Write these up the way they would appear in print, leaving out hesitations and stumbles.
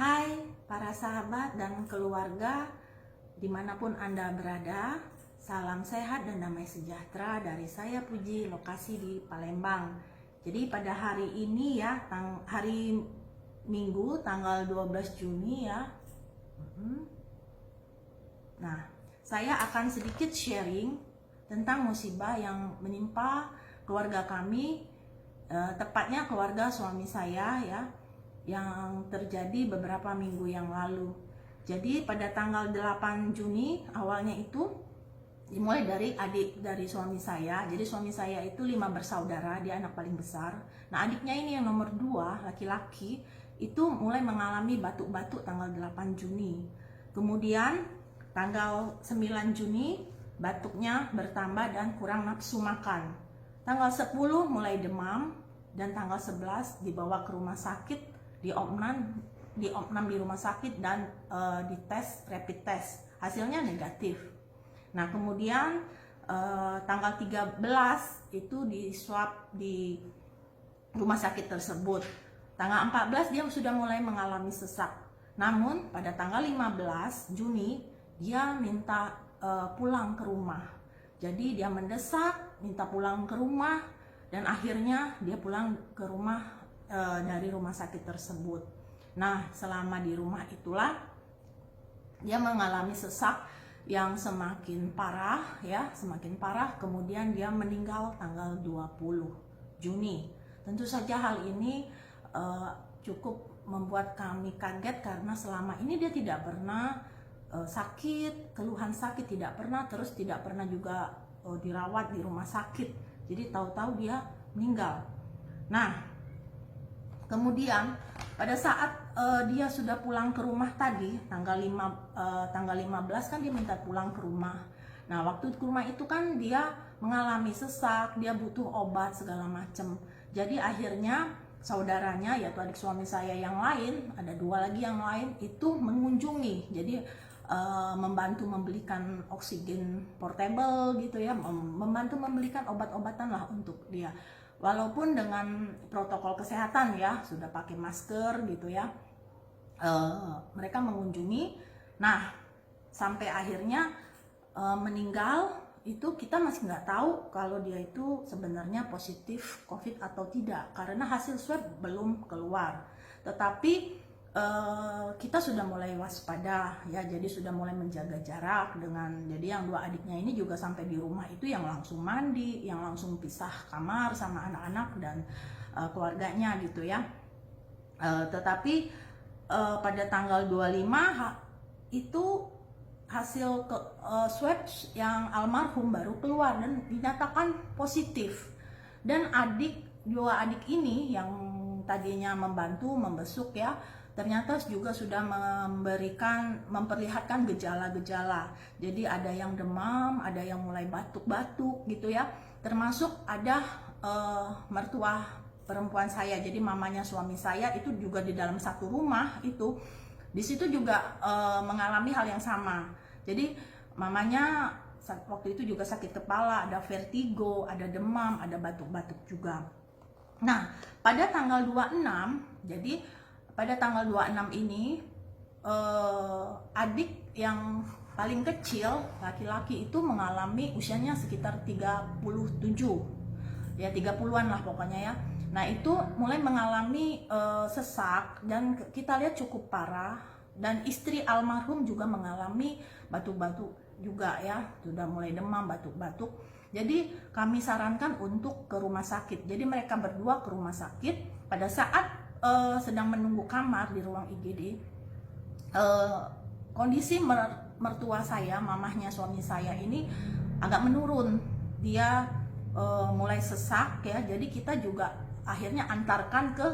Hai para sahabat dan keluarga dimanapun Anda berada, salam sehat dan damai sejahtera dari saya Puji, lokasi di Palembang. Jadi pada hari ini ya, hari Minggu tanggal 12 Juni ya. Nah, saya akan sedikit sharing tentang musibah yang menimpa keluarga kami, tepatnya keluarga suami saya ya, yang terjadi beberapa minggu yang lalu. Jadi pada tanggal 8 Juni awalnya itu dimulai dari adik dari suami saya. Jadi suami saya itu 5 bersaudara, dia anak paling besar. Nah adiknya ini yang nomor 2 laki-laki itu mulai mengalami batuk-batuk tanggal 8 Juni. Kemudian tanggal 9 Juni batuknya bertambah dan kurang nafsu makan. Tanggal 10 mulai demam dan tanggal 11 dibawa ke rumah sakit, diopnam di rumah sakit dan dites rapid test, hasilnya negatif. Nah kemudian tanggal 13 itu di swab di rumah sakit tersebut. Tanggal 14 dia sudah mulai mengalami sesak. Namun pada tanggal 15 Juni dia minta pulang ke rumah. Jadi dia mendesak minta pulang ke rumah dan akhirnya dia pulang ke rumah dari rumah sakit tersebut. Nah, selama di rumah itulah dia mengalami sesak yang semakin parah ya, semakin parah. Kemudian dia meninggal tanggal 20 Juni. Tentu saja hal ini cukup membuat kami kaget karena selama ini dia tidak pernah sakit, keluhan sakit tidak pernah, terus tidak pernah juga dirawat di rumah sakit. Jadi tahu-tahu dia meninggal. Nah, kemudian pada saat dia sudah pulang ke rumah tadi tanggal 15 kan dia minta pulang ke rumah. Nah waktu ke rumah itu kan dia mengalami sesak, dia butuh obat segala macam. Jadi akhirnya saudaranya yaitu adik suami saya yang lain, ada 2 lagi yang lain itu mengunjungi. Jadi membantu membelikan oksigen portable gitu ya, membantu membelikan obat-obatan lah untuk dia. Walaupun dengan protokol kesehatan ya, sudah pakai masker gitu ya, mereka mengunjungi. Nah sampai akhirnya meninggal itu kita masih nggak tahu kalau dia itu sebenarnya positif COVID atau tidak karena hasil swab belum keluar. Tetapi kita sudah mulai waspada ya, jadi sudah mulai menjaga jarak dengan, jadi yang 2 adiknya ini juga sampai di rumah itu yang langsung mandi, yang langsung pisah kamar sama anak-anak dan keluarganya gitu ya. Tetapi pada tanggal 25 itu hasil swab yang almarhum baru keluar dan dinyatakan positif. Dan 2 adik ini yang tadinya membantu membesuk ya, ternyata juga sudah memperlihatkan gejala-gejala. Jadi ada yang demam, ada yang mulai batuk-batuk gitu ya. Termasuk ada mertua perempuan saya, jadi mamanya suami saya itu juga di dalam satu rumah itu. Di situ juga mengalami hal yang sama. Jadi mamanya waktu itu juga sakit kepala, ada vertigo, ada demam, ada batuk-batuk juga. Nah, pada tanggal 26, jadi pada tanggal 26 ini adik yang paling kecil laki-laki itu mengalami usianya sekitar 37 ya, 30-an lah pokoknya ya. Nah itu mulai mengalami sesak dan kita lihat cukup parah, dan istri almarhum juga mengalami batuk-batuk juga ya, sudah mulai demam, batuk-batuk. Jadi kami sarankan untuk ke rumah sakit. Jadi mereka berdua ke rumah sakit. Pada saat sedang menunggu kamar di ruang IGD, kondisi mertua saya, mamahnya suami saya ini agak menurun. Dia mulai sesak ya, jadi kita juga akhirnya antarkan ke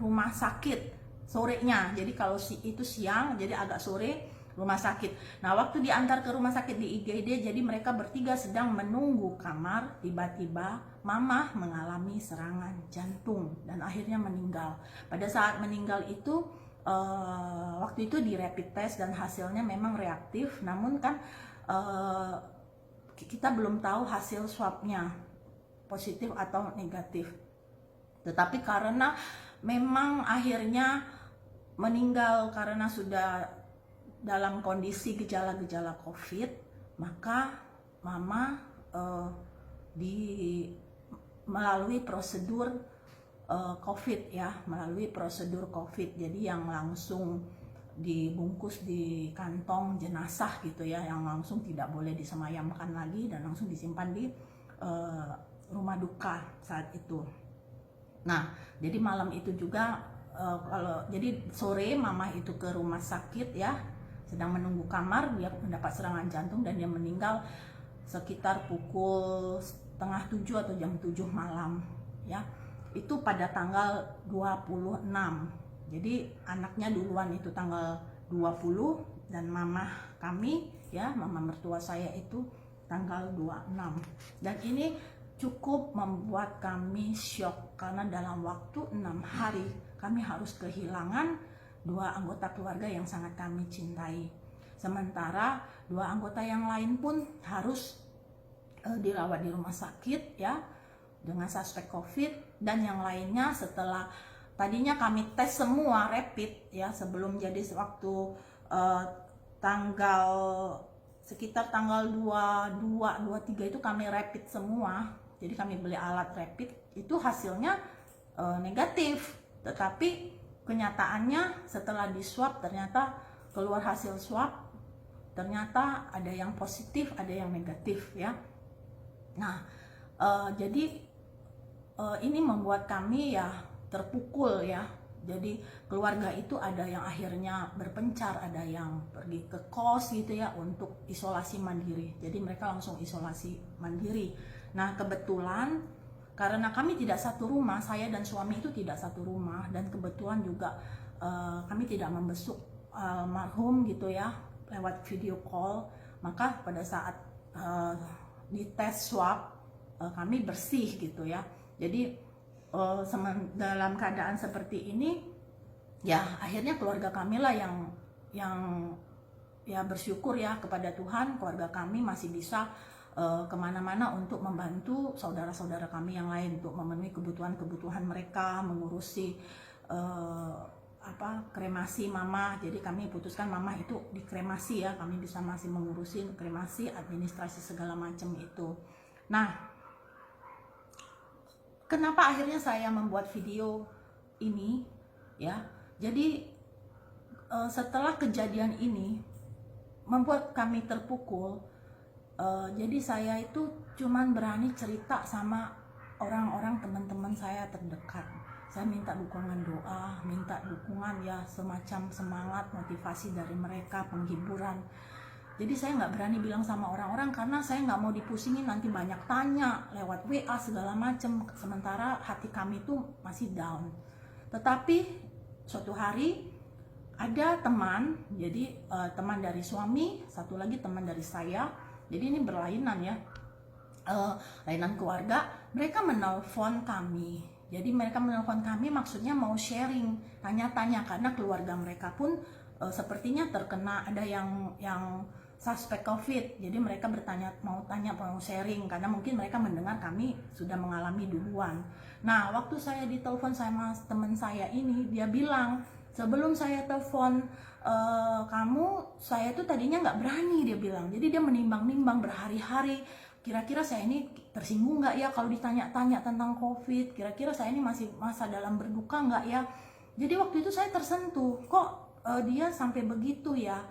rumah sakit sorenya. Jadi kalau itu siang, jadi agak sore rumah sakit. Nah waktu diantar ke rumah sakit di IGD, jadi mereka bertiga sedang menunggu kamar, tiba-tiba mamah mengalami serangan jantung dan akhirnya meninggal. Pada saat meninggal itu waktu itu di rapid test dan hasilnya memang reaktif, namun kan kita belum tahu hasil swabnya positif atau negatif. Tetapi karena memang akhirnya meninggal karena sudah dalam kondisi gejala-gejala COVID, maka mama melalui prosedur COVID ya, melalui prosedur COVID. Jadi yang langsung dibungkus di kantong jenazah gitu ya, yang langsung tidak boleh disemayamkan lagi dan langsung disimpan di rumah duka saat itu. Nah, jadi malam itu juga jadi sore mama itu ke rumah sakit ya, sedang menunggu kamar, dia mendapat serangan jantung dan dia meninggal sekitar pukul setengah 7 atau jam 7 malam ya. Itu pada tanggal 26. Jadi anaknya duluan itu tanggal 20 dan mama kami ya, mama mertua saya itu tanggal 26. Dan ini cukup membuat kami syok karena dalam waktu 6 hari kami harus kehilangan 2 anggota keluarga yang sangat kami cintai. Sementara 2 anggota yang lain pun harus dirawat di rumah sakit ya dengan suspek COVID, dan yang lainnya setelah tadinya kami tes semua rapid ya sebelum, jadi waktu sekitar tanggal 22, 23 itu kami rapid semua. Jadi kami beli alat rapid, itu hasilnya negatif. Tetapi kenyataannya setelah di swab ternyata keluar hasil swab, ternyata ada yang positif, ada yang negatif ya. Nah, jadi ini membuat kami ya terpukul ya. Jadi keluarga itu ada yang akhirnya berpencar, ada yang pergi ke kos gitu ya untuk isolasi mandiri. Jadi mereka langsung isolasi mandiri. Nah, kebetulan karena kami tidak satu rumah, saya dan suami itu tidak satu rumah, dan kebetulan juga kami tidak membesuk almarhum gitu ya lewat video call, maka pada saat dites swab kami bersih gitu ya. Jadi dalam keadaan seperti ini ya akhirnya keluarga kami lah yang ya bersyukur ya kepada Tuhan, keluarga kami masih bisa kemana-mana untuk membantu saudara-saudara kami yang lain untuk memenuhi kebutuhan mereka, mengurusi kremasi mama. Jadi kami putuskan mama itu dikremasi ya, kami bisa masih mengurusi kremasi, administrasi segala macam itu. Nah, kenapa akhirnya saya membuat video ini ya? Jadi setelah kejadian ini membuat kami terpukul. Jadi saya itu cuman berani cerita sama orang-orang teman-teman saya terdekat. Saya minta dukungan doa, minta dukungan ya semacam semangat, motivasi dari mereka, penghiburan. Jadi saya nggak berani bilang sama orang-orang karena saya nggak mau dipusingin nanti banyak tanya lewat WA segala macem. Sementara hati kami itu masih down. Tetapi suatu hari ada teman, jadi teman dari suami, satu lagi teman dari saya. Jadi ini berlainan ya, lainan keluarga. Mereka menelpon kami. Jadi mereka menelpon kami maksudnya mau sharing, tanya-tanya karena keluarga mereka pun sepertinya terkena, ada yang suspek COVID. Jadi mereka mau sharing karena mungkin mereka mendengar kami sudah mengalami duluan. Nah, waktu saya ditelepon sama teman saya ini, dia bilang sebelum saya telepon kamu, saya tuh tadinya nggak berani, dia bilang. Jadi dia menimbang-nimbang berhari-hari, kira-kira saya ini tersinggung nggak ya kalau ditanya-tanya tentang COVID, kira-kira saya ini masih masa dalam berduka nggak ya. Jadi waktu itu saya tersentuh, kok dia sampai begitu ya,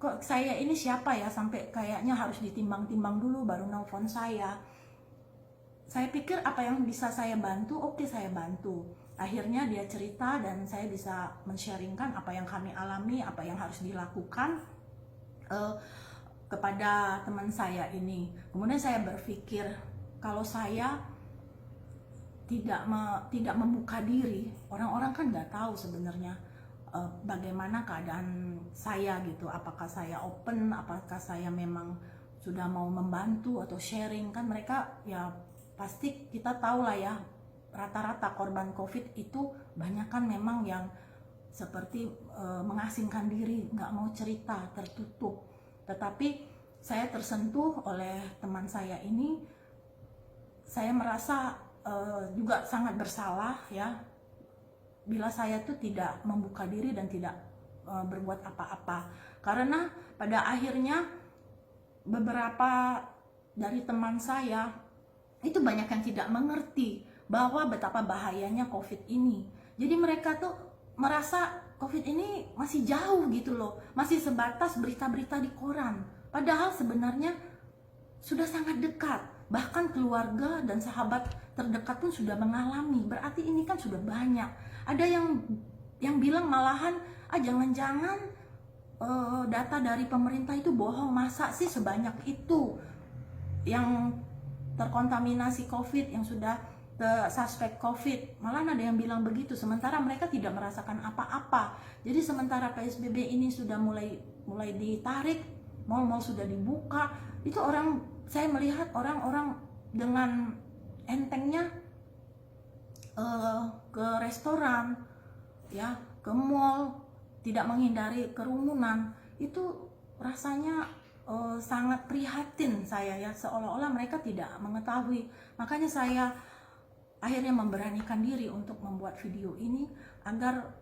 kok saya ini siapa ya sampai kayaknya harus ditimbang-timbang dulu baru nelfon saya. Saya pikir apa yang bisa saya bantu, oke saya bantu. Akhirnya dia cerita dan saya bisa men-sharingkan apa yang kami alami, apa yang harus dilakukan kepada teman saya ini. Kemudian saya berpikir kalau saya tidak membuka diri, orang-orang kan nggak tahu sebenarnya bagaimana keadaan saya gitu. Apakah saya open, apakah saya memang sudah mau membantu atau sharing. Kan mereka ya pasti kita tahu lah ya, rata-rata korban COVID itu banyak kan memang yang seperti mengasingkan diri, nggak mau cerita, tertutup. Tetapi saya tersentuh oleh teman saya ini. Saya merasa juga sangat bersalah ya. bila saya tuh tidak membuka diri dan tidak berbuat apa-apa. Karena pada akhirnya beberapa dari teman saya itu banyak yang tidak mengerti bahwa betapa bahayanya COVID ini. Jadi mereka tuh merasa COVID ini masih jauh gitu loh, masih sebatas berita-berita di koran. Padahal sebenarnya sudah sangat dekat. Bahkan keluarga dan sahabat terdekat pun sudah mengalami. Berarti ini kan sudah banyak. Ada yang bilang malahan, jangan-jangan data dari pemerintah itu bohong. Masa sih sebanyak itu yang terkontaminasi COVID, yang sudah suspek COVID? Malah ada yang bilang begitu, sementara mereka tidak merasakan apa-apa. Jadi sementara PSBB ini sudah mulai ditarik, mal-mal sudah dibuka, itu saya melihat orang-orang dengan entengnya ke restoran, ya, ke mall, tidak menghindari kerumunan. Itu rasanya sangat prihatin saya, ya, seolah-olah mereka tidak mengetahui. Makanya saya akhirnya memberanikan diri untuk membuat video ini agar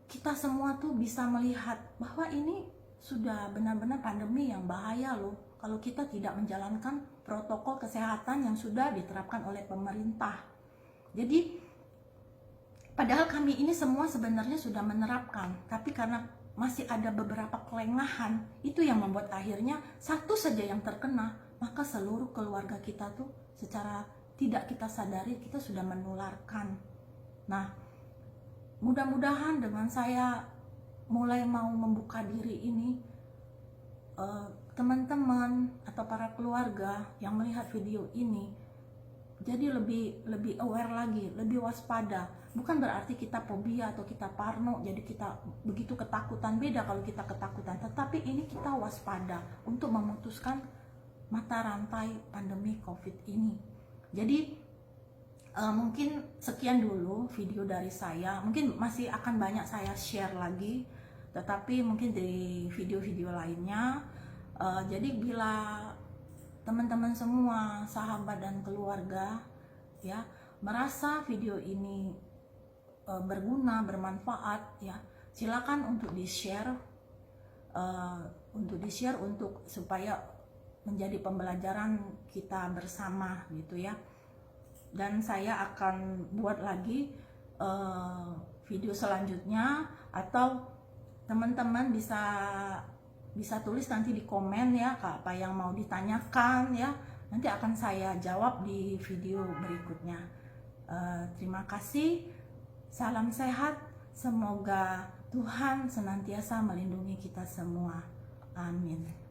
kita semua tuh bisa melihat bahwa ini sudah benar-benar pandemi yang bahaya loh kalau kita tidak menjalankan protokol kesehatan yang sudah diterapkan oleh pemerintah. Jadi padahal kami ini semua sebenarnya sudah menerapkan, tapi karena masih ada beberapa kelengahan, itu yang membuat akhirnya satu saja yang terkena, maka seluruh keluarga kita tuh secara tidak kita sadari kita sudah menularkan. Nah, mudah-mudahan dengan saya mulai mau membuka diri ini, teman-teman atau para keluarga yang melihat video ini jadi lebih aware lagi, lebih waspada. Bukan berarti kita fobia atau kita parno, jadi kita begitu ketakutan. Beda kalau kita ketakutan, tetapi ini kita waspada untuk memutuskan mata rantai pandemi COVID ini. Jadi mungkin sekian dulu video dari saya. Mungkin masih akan banyak saya share lagi, tetapi mungkin di video-video lainnya. Jadi bila teman-teman semua, sahabat dan keluarga, ya, merasa video ini berguna, bermanfaat, ya, silakan untuk di-share, untuk supaya menjadi pembelajaran kita bersama gitu ya. Dan saya akan buat lagi video selanjutnya, atau teman-teman bisa tulis nanti di komen ya apa yang mau ditanyakan, ya, nanti akan saya jawab di video berikutnya. Terima kasih, salam sehat, semoga Tuhan senantiasa melindungi kita semua, amin.